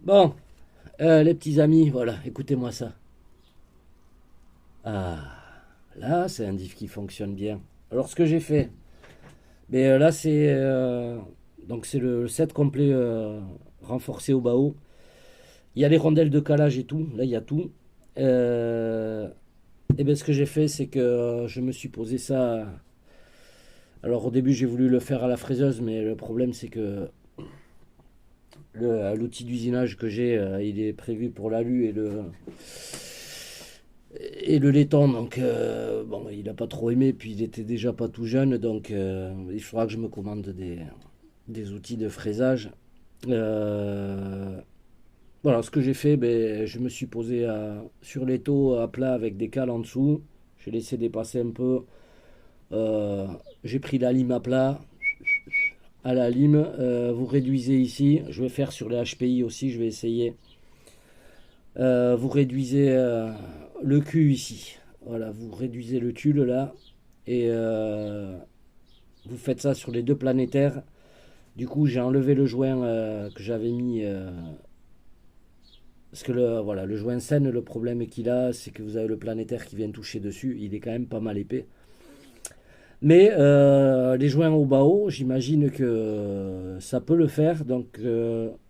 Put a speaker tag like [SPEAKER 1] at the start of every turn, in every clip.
[SPEAKER 1] Bon, les petits amis, voilà, écoutez-moi ça. Ah, là, c'est un diff qui fonctionne bien. Alors, ce que j'ai fait, mais là, c'est le set complet renforcé au bas-haut. Il y a les rondelles de calage et tout. Là, il y a tout. Et bien, ce que j'ai fait, c'est que je me suis posé ça. Alors, au début, j'ai voulu le faire à la fraiseuse, mais le problème, c'est que l'outil d'usinage que j'ai, il est prévu pour l'alu et le laiton, donc bon, il n'a pas trop aimé, puis il était déjà pas tout jeune, donc il faudra que je me commande des outils de fraisage. Euh, voilà, ce que j'ai fait, ben, je me suis posé sur l'étau à plat avec des cales en dessous. J'ai laissé dépasser un peu. Euh, j'ai pris la lime à plat, à la lime. Vous réduisez ici. Je vais faire sur les HPI aussi, je vais essayer. Vous réduisez le cul ici. Voilà, vous réduisez le tulle là. Et vous faites ça sur les deux planétaires. Du coup, j'ai enlevé le joint que j'avais mis. Parce que voilà, le joint scène, le problème qu'il a, c'est que vous avez le planétaire qui vient toucher dessus. Il est quand même pas mal épais. Mais les joints au bas haut, j'imagine que ça peut le faire. Donc,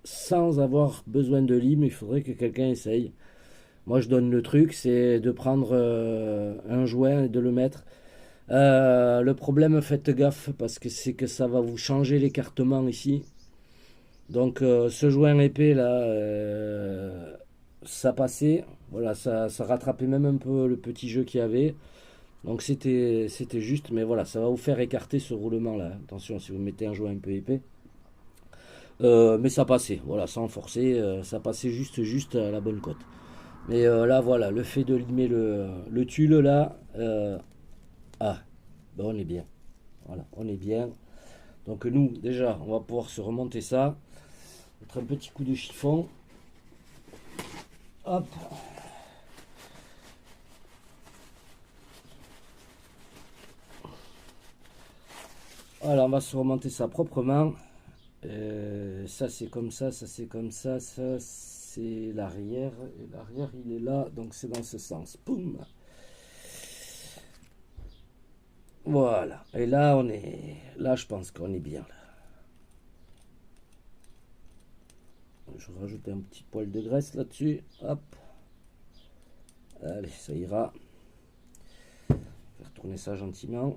[SPEAKER 1] sans avoir besoin de lime, il faudrait que quelqu'un essaye. Moi, je donne le truc, c'est de prendre un joint et de le mettre. Le problème, faites gaffe, parce que c'est que ça va vous changer l'écartement ici. Donc, ce joint épais là, ça passait. Voilà, ça rattrapait même un peu le petit jeu qu'il y avait. Donc, c'était juste, mais voilà, ça va vous faire écarter ce roulement là. Attention, si vous mettez un joint un peu épais. Mais ça passait, voilà, sans forcer, ça passait juste à la bonne cote. Mais là, voilà, le fait de limer le tulle là, ah, ben on est bien. Voilà, on est bien. Donc nous, déjà, on va pouvoir se remonter ça. Mettre un petit coup de chiffon. Hop. Voilà, on va se remonter ça proprement. Ça c'est comme ça c'est comme ça c'est l'arrière. Et l'arrière il est là, donc c'est dans ce sens. Poum. Voilà. Et là on est. Là je pense qu'on est bien là. Je rajoute un petit poil de graisse là-dessus. Hop. Allez, ça ira. Faire tourner ça gentiment.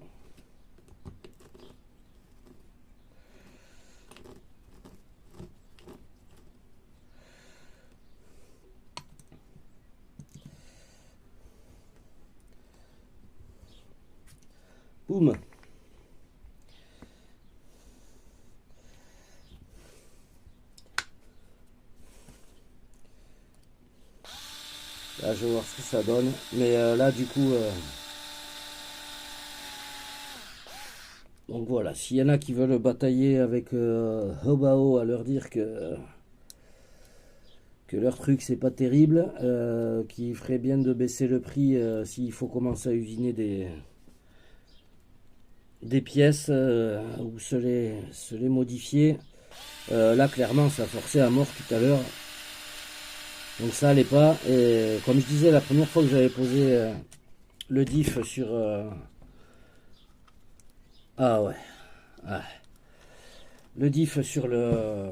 [SPEAKER 1] Boum. Là, je vais voir ce que ça donne. Mais là, du coup, donc voilà, s'il y en a qui veulent batailler avec Hobao à leur dire que leur truc c'est pas terrible, qui ferait bien de baisser le prix s'il faut commencer à usiner des pièces ou se les modifier. Là, clairement, ça forçait à mort tout à l'heure. Donc ça allait pas. Et comme je disais, la première fois que j'avais posé le diff sur... ah ouais. Ah. Le diff sur le...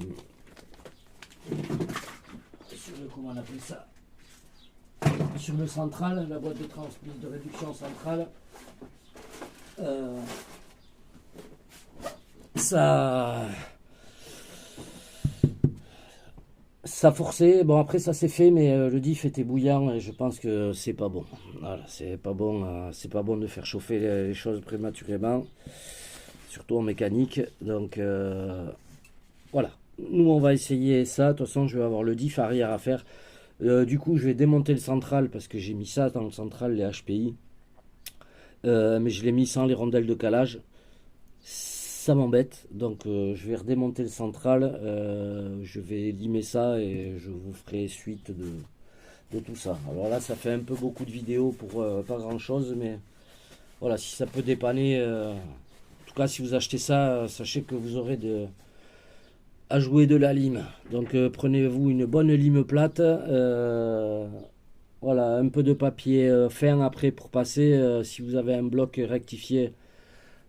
[SPEAKER 1] Comment on appelle ça, sur le central, la boîte de transmise de réduction centrale. Euh, ça... Ça forçait, bon après ça s'est fait, mais le diff était bouillant et je pense que c'est pas bon. Voilà, c'est pas bon de faire chauffer les choses prématurément, surtout en mécanique. Donc voilà, nous on va essayer ça. De toute façon, je vais avoir le diff arrière à faire. Du coup, je vais démonter le central parce que j'ai mis ça dans le central, les HPI. Mais je l'ai mis sans les rondelles de calage. Ça m'embête, donc je vais redémonter le central, je vais limer ça et je vous ferai suite de tout ça. Alors là, ça fait un peu beaucoup de vidéos pour pas grand chose, mais voilà, si ça peut dépanner, en tout cas, si vous achetez ça, sachez que vous aurez à jouer de la lime. Donc prenez-vous une bonne lime plate. Voilà, un peu de papier fin après pour passer. Si vous avez un bloc rectifié,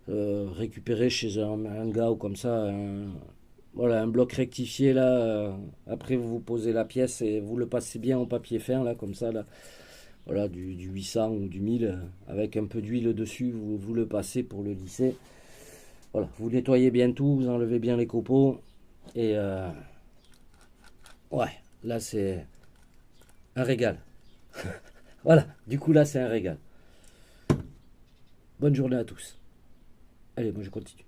[SPEAKER 1] récupérez chez un gars ou comme ça. Voilà, un bloc rectifié là. Après, vous posez la pièce et vous le passez bien au papier fin là, comme ça là. Voilà, du 800 ou du 1000 avec un peu d'huile dessus. Vous le passez pour le lisser. Voilà, vous nettoyez bien tout, vous enlevez bien les copeaux. Et ouais, là c'est un régal. Voilà, du coup là c'est un régal. Bonne journée à tous. Allez, moi je continue.